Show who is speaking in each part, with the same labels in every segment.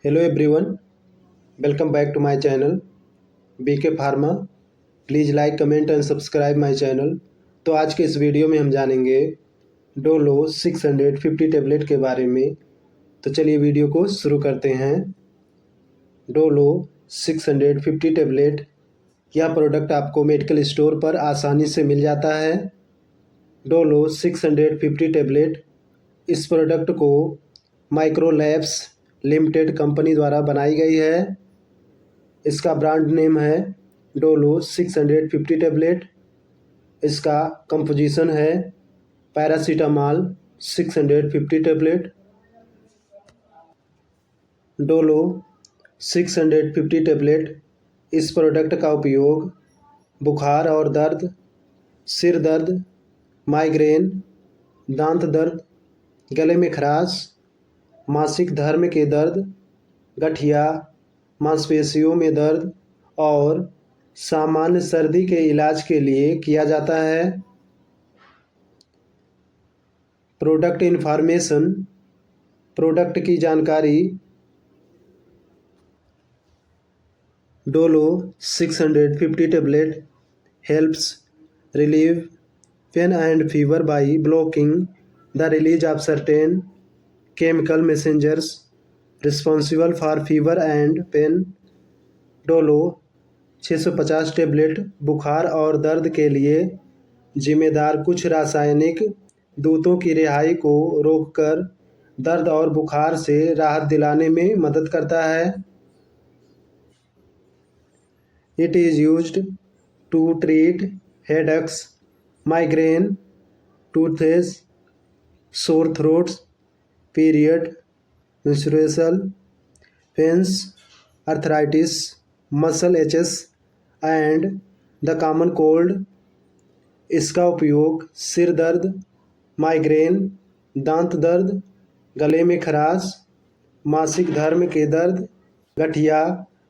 Speaker 1: Hello everyone, welcome back to my channel BK pharma. Please like comment and subscribe my channel. तो आज के इस video में हम जानेंगे डोलो 650 टेबलेट के बारे में। तो चलिए वीडियो को शुरू करते हैं। डोलो 650 टेबलेट, यह प्रोडक्ट आपको मेडिकल स्टोर पर आसानी से मिल जाता है। डोलो 650 टेबलेट, इस प्रोडक्ट को माइक्रोलैब्स लिमिटेड कंपनी द्वारा बनाई गई है। इसका ब्रांड नेम है डोलो 650 टेबलेट। इसका कंपोजिशन है पैरासीटामॉल 650 टेबलेट। डोलो 650 टेबलेट, इस प्रोडक्ट का उपयोग बुखार और दर्द, सिर दर्द, माइग्रेन, दांत दर्द, गले में खराश, मासिक धर्म के दर्द, गठिया, मांसपेशियों में दर्द और सामान्य सर्दी के इलाज के लिए किया जाता है। प्रोडक्ट इन्फॉर्मेशन, प्रोडक्ट की जानकारी। Dolo 650 tablet helps relieve pain and fever by blocking the release of certain chemical messengers responsible for fever and pain. Dolo 650 tablet बुखार और दर्द के लिए जिम्मेदार कुछ रासायनिक दूतों की रिहाई को रोककर दर्द और बुखार से राहत दिलाने में मदद करता है। It is used to treat headaches, migraine, toothaches, sore throats, period, menstrual pains, arthritis, muscle aches and the common cold। इसका उपयोग सिर दर्द, माइग्रेन, दांत दर्द, गले में खराश, मासिक धर्म के दर्द, गठिया,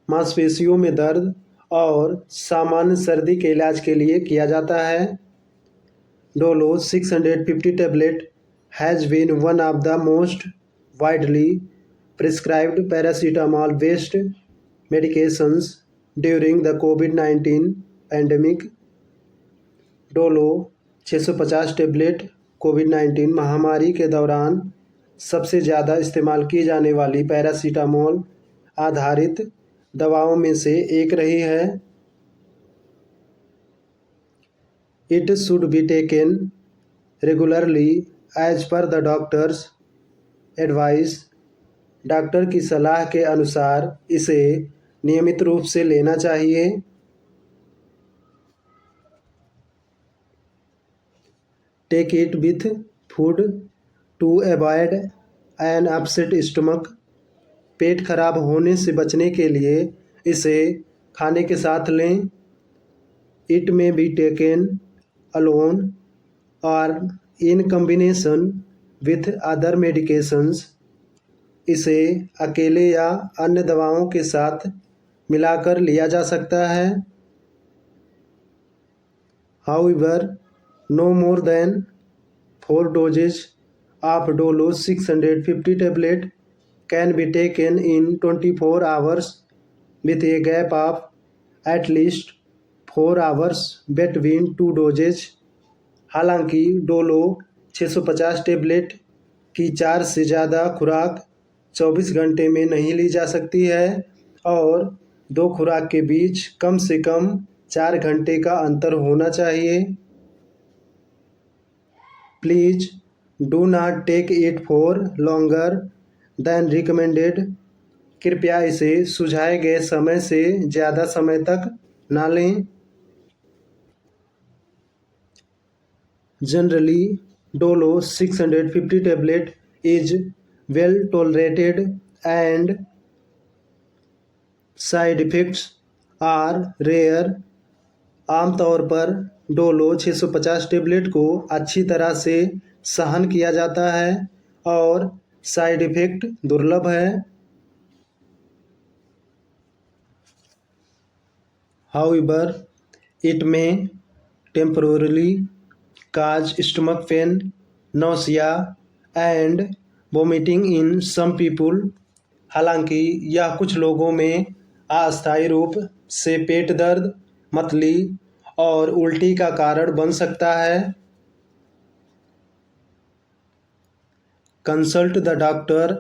Speaker 1: मांसपेशियों में दर्द और सामान्य सर्दी के इलाज के लिए किया जाता है। Dolo 650 tablet has been one of the most widely prescribed paracetamol-based medications during the COVID-19 pandemic। Dolo 650 tablet कोविड-19 महामारी के दौरान सबसे ज़्यादा इस्तेमाल की जाने वाली पैरासीटामोल आधारित दवाओं में से एक रही है। It should be taken regularly as per the doctor's advice. Doctor की सलाह के अनुसार इसे नियमित रूप से लेना चाहिए। Take it with food to avoid an upset stomach. पेट खराब होने से बचने के लिए इसे खाने के साथ लें। इट में बी टेकन अलोन और in combination with other medications. इसे अकेले या अन्य दवाओं के साथ मिलाकर लिया जा सकता है। However, no more than 4 doses of Dolo 650 tablet can be taken in 24 hours with a gap of at least 4 hours between 2 doses। हालांकि डोलो 650 टेबलेट की 4 से ज़्यादा खुराक 24 घंटे में नहीं ली जा सकती है और 2 खुराक के बीच कम से कम 4 घंटे का अंतर होना चाहिए। Please do not take it for longer than recommended. कृपया इसे सुझाए गए समय से ज़्यादा समय तक ना लें। Generally Dolo 650 tablet is well tolerated and side effects are rare. आमतौर पर डोलो 650 टेबलेट को अच्छी तरह से सहन किया जाता है और साइड इफ़ेक्ट दुर्लभ है। हाउएवर, इट में temporarily cause stomach pain, nausea and vomiting in some people। हालांकि यह कुछ लोगों में अस्थायी रूप से पेट दर्द, मतली और उल्टी का कारण बन सकता है। Consult the doctor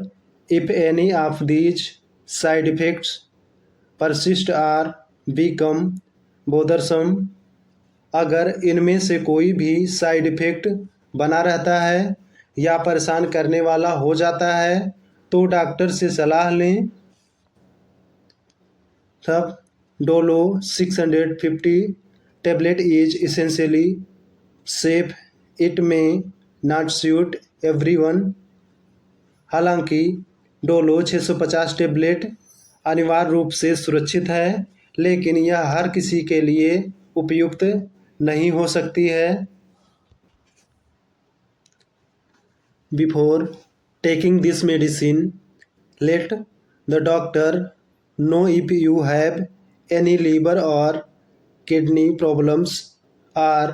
Speaker 1: if any of these side effects persist or become bothersome। अगर इनमें से कोई भी साइड इफेक्ट बना रहता है या परेशान करने वाला हो जाता है तो डॉक्टर से सलाह लें। तब Dolo 650 tablet is essentially safe, it में नॉट सूट एवरीवन। हालांकि डोलो 650 टेबलेट अनिवार्य रूप से सुरक्षित है, लेकिन यह हर किसी के लिए उपयुक्त नहीं हो सकती है। Before taking this medicine, let the doctor know if you have any liver or kidney problems, or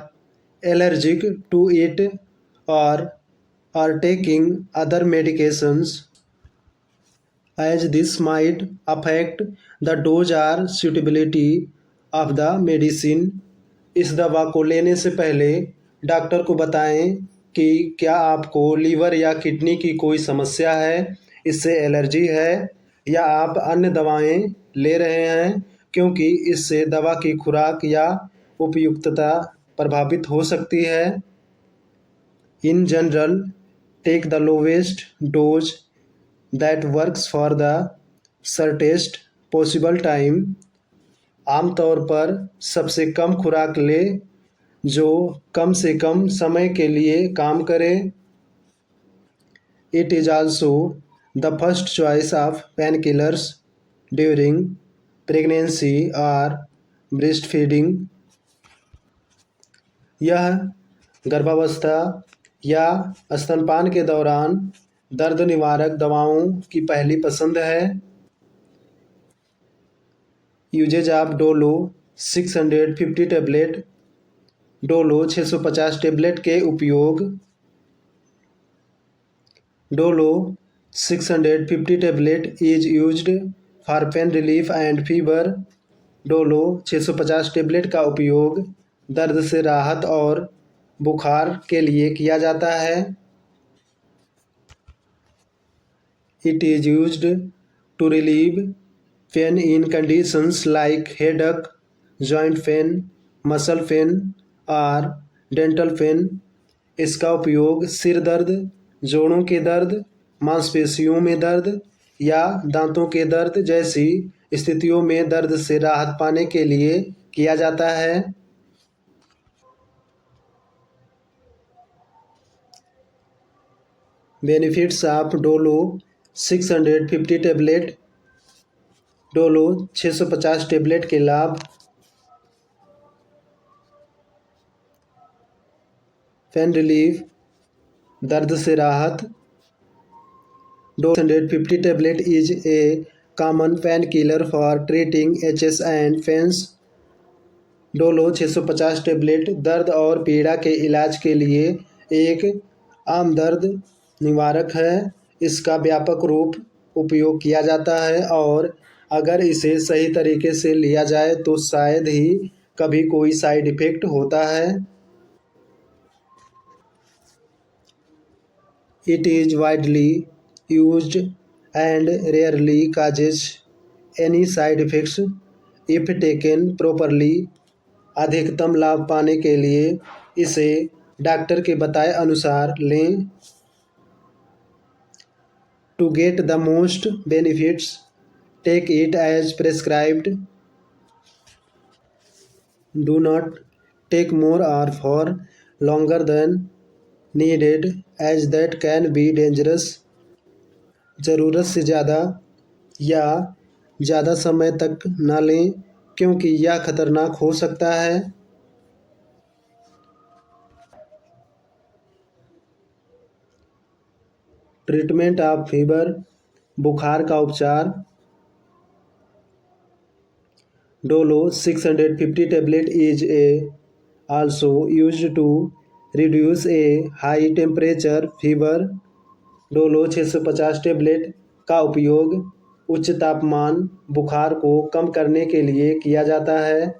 Speaker 1: allergic to it, or are taking other medications, as this might affect the dose or suitability of the medicine। इस दवा को लेने से पहले doctor को बताएं कि क्या आपको लीवर या किडनी की कोई समस्या है, इससे एलर्जी है, या आप अन्य दवाएं ले रहे हैं, क्योंकि इससे दवा की खुराक या उपयुक्तता प्रभावित हो सकती है। In general take the lowest dose that works for the shortest possible time। आमतौर पर सबसे कम खुराक ले जो कम से कम समय के लिए काम करे। It is also the first choice of painkillers during pregnancy or breastfeeding। यह गर्भावस्था या स्तनपान के दौरान दर्द निवारक दवाओं की पहली पसंद है। Uses of Dolo 650 tablet. Dolo 650 tablet के उपयोग। Dolo 650 tablet is used for pain relief and fever. Dolo 650 tablet का उपयोग दर्द से राहत और बुखार के लिए किया जाता है। It is used to relieve pain in conditions like headache, joint pain, muscle pain और dental pain। इसका उपयोग सिर दर्द, जोड़ों के दर्द, मांसपेशियों में दर्द या दांतों के दर्द जैसी स्थितियों में दर्द से राहत पाने के लिए किया जाता है। Benefits of Dolo 650 tablet. Dolo 650 tablet के लाभ। पेन रिलीफ, दर्द से राहत। Dolo 650 tablet is a common pain killer for treating HS and pains. Dolo 650 tablet दर्द और पीड़ा के इलाज के लिए एक आम दर्द निवारक है। इसका व्यापक रूप उपयोग किया जाता है और अगर इसे सही तरीके से लिया जाए तो शायद ही कभी कोई साइड इफेक्ट होता है। It is widely used and rarely causes any side effects if taken properly. अधिकतम लाभ पाने के लिए इसे डॉक्टर के बताए अनुसार लें। To get the most benefits, take it as prescribed। Do not take more or for longer than needed as that can be dangerous। ज़रूरत से ज़्यादा या ज़्यादा समय तक ना लें क्योंकि यह खतरनाक हो सकता है। ट्रीटमेंट ऑफ फीवर, बुखार का उपचार। Dolo 650 tablet is also used to reduce a high temperature fever. Dolo 650 tablet का उपयोग उच्च तापमान बुखार को कम करने के लिए किया जाता है।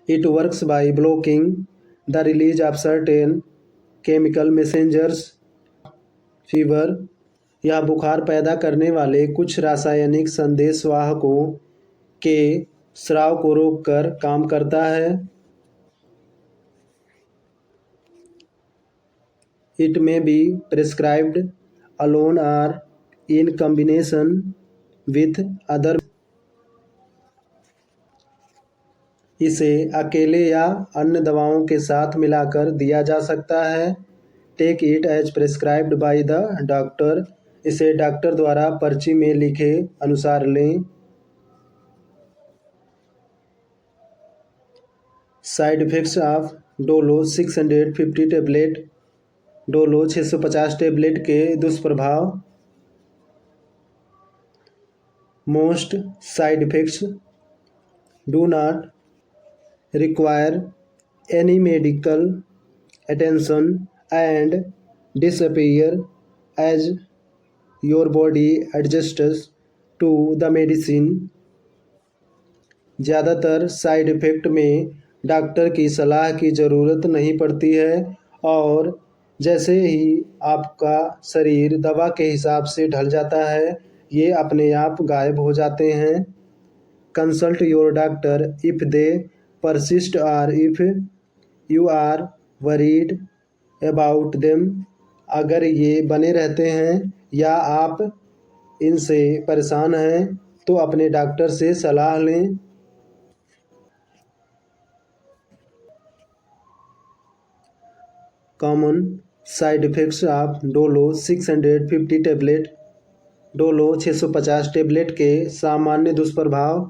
Speaker 1: It works by blocking the release of certain chemical messengers fever. यह बुखार पैदा करने वाले कुछ रासायनिक संदेशवाहकों के स्राव को रोककर काम करता है। इट में बी प्रिस्क्राइब्ड अलोन और इन कॉम्बिनेशन विथ अदर। इसे अकेले या अन्य दवाओं के साथ मिलाकर दिया जा सकता है। Take it as prescribed by the doctor. इसे डॉक्टर द्वारा पर्ची में लिखे अनुसार लें। Side effects of Dolo 650 tablet. Dolo 650 tablet के दुष्प्रभाव। Most side effects do not require any medical attention and disappear as your body adjusts to the medicine। ज़्यादातर साइड इफ़ेक्ट में डॉक्टर की सलाह की ज़रूरत नहीं पड़ती है और जैसे ही आपका शरीर दवा के हिसाब से ढल जाता है ये अपने आप गायब हो जाते हैं। Consult your doctor if they persist or if you are worried about them। अगर ये बने रहते हैं या आप इनसे परेशान हैं तो अपने डॉक्टर से सलाह लें। Common side effects of Dolo 650 tablet. Dolo 650 tablet के सामान्य दुष्प्रभाव।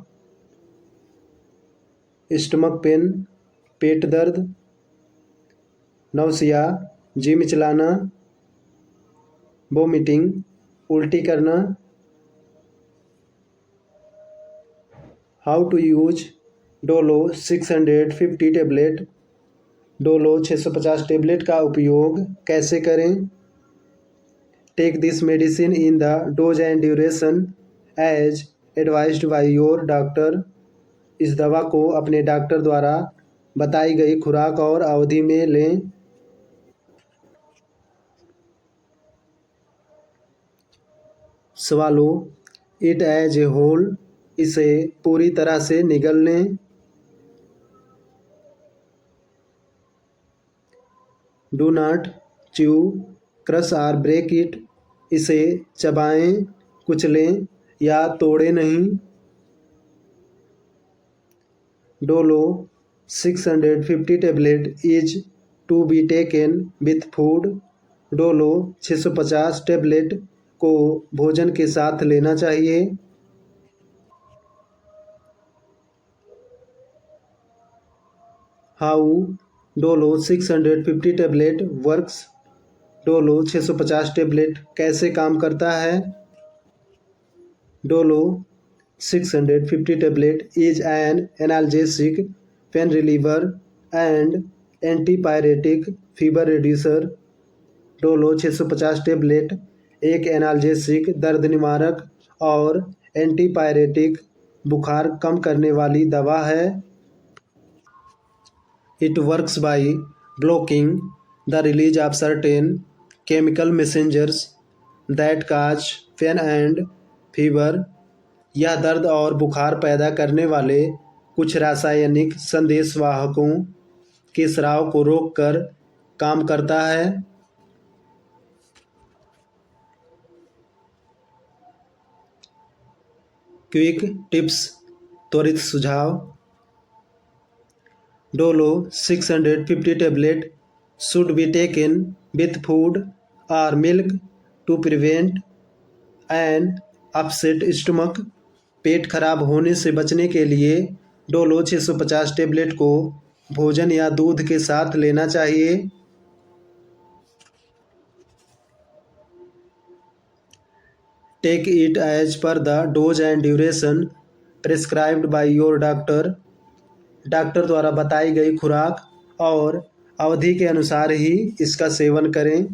Speaker 1: स्टमक पेन पेट दर्द, नौसिया जी मिचलाना, वोमिटिंग उल्टी करना। How to use Dolo 650 tablet. Dolo 650 tablet का उपयोग कैसे करें। Take this medicine in the dose and duration as advised by your doctor. इस दवा को अपने डॉक्टर द्वारा बताई गई खुराक और अवधि में लें। Swallow it as a whole. इसे पूरी तरह से निगल लें। डू नॉट च्यू क्रश और ब्रेक इट। इसे चबाएं कुचलें या तोड़ें नहीं। Dolo 650 tablet is to be taken with food. Dolo 650 tablet को भोजन के साथ लेना चाहिए। How Dolo 650 tablet works. Dolo 650 tablet कैसे काम करता है। Dolo 650 tablet is an analgesic, pain reliever and antipyretic fever reducer। Dolo 650 tablet एक एनाल्जेसिक दर्द निवारक और एंटीपायरेटिक बुखार कम करने वाली दवा है। It works by blocking the release of certain chemical messengers that cause pain and fever. यह दर्द और बुखार पैदा करने वाले कुछ रासायनिक संदेशवाहकों के स्राव को रोककर काम करता है। क्विक टिप्स त्वरित सुझाव। Dolo 650 tablet should be taken with food or milk to prevent an upset stomach. पेट खराब होने से बचने के लिए डोलो 650 टेबलेट को भोजन या दूध के साथ लेना चाहिए। Take it as per the dose and duration prescribed by your doctor. Doctor द्वारा बताई गई खुराक और अवधि के अनुसार ही इसका सेवन करें।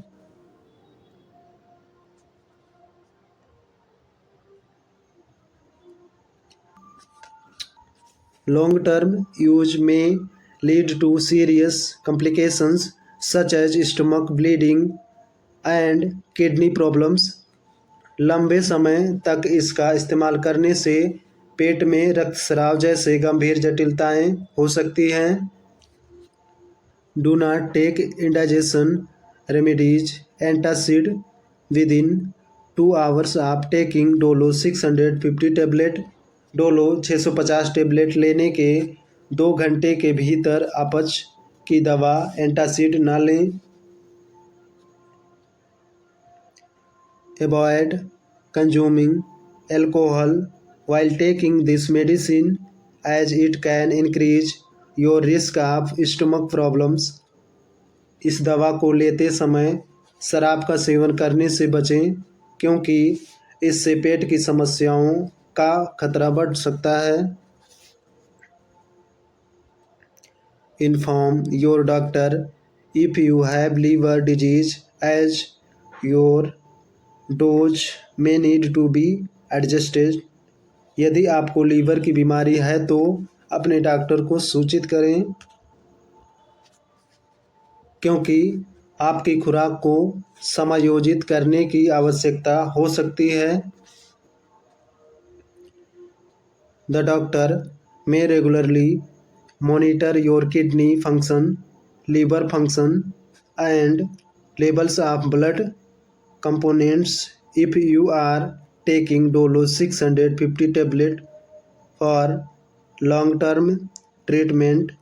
Speaker 1: Long term use may lead to serious complications such as stomach bleeding and kidney problems. लंबे समय तक इसका इस्तेमाल करने से पेट में रक्तस्राव जैसे गंभीर जटिलताएं हो सकती हैं। Do not take indigestion remedies antacid within 2 hours of taking Dolo 650 tablet. Dolo 650 tablet लेने के 2 घंटे के भीतर अपच की दवा एंटासिड न लें। Avoid consuming alcohol while taking this medicine as it can increase your risk of stomach problems। इस दवा को लेते समय शराब का सेवन करने से बचें क्योंकि इससे पेट की समस्याओं का खतरा बढ़ सकता है। Inform your doctor if you have liver disease as your dose may need to be adjusted। यदि आपको लीवर की बीमारी है तो अपने डॉक्टर को सूचित करें क्योंकि आपकी खुराक को समायोजित करने की आवश्यकता हो सकती है। The doctor may regularly monitor your kidney function, liver function, and levels of blood components if you are taking Dolo 650 tablet for long-term treatment।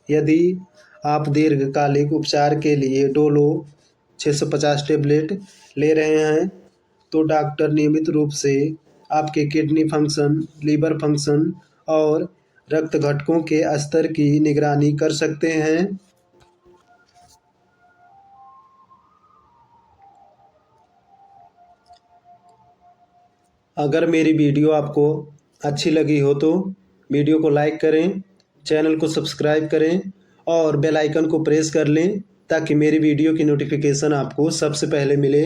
Speaker 1: यदि आप दीर्घकालिक उपचार के लिए डोलो 650 टेबलेट ले रहे हैं तो डॉक्टर नियमित रूप से आपके किडनी फंक्शन, लीवर फंक्शन और रक्त घटकों के स्तर की निगरानी कर सकते हैं। अगर मेरी वीडियो आपको अच्छी लगी हो तो वीडियो को लाइक करें, चैनल को सब्सक्राइब करें और बेल आइकन को प्रेस कर लें ताकि मेरी वीडियो की नोटिफिकेशन आपको सबसे पहले मिले।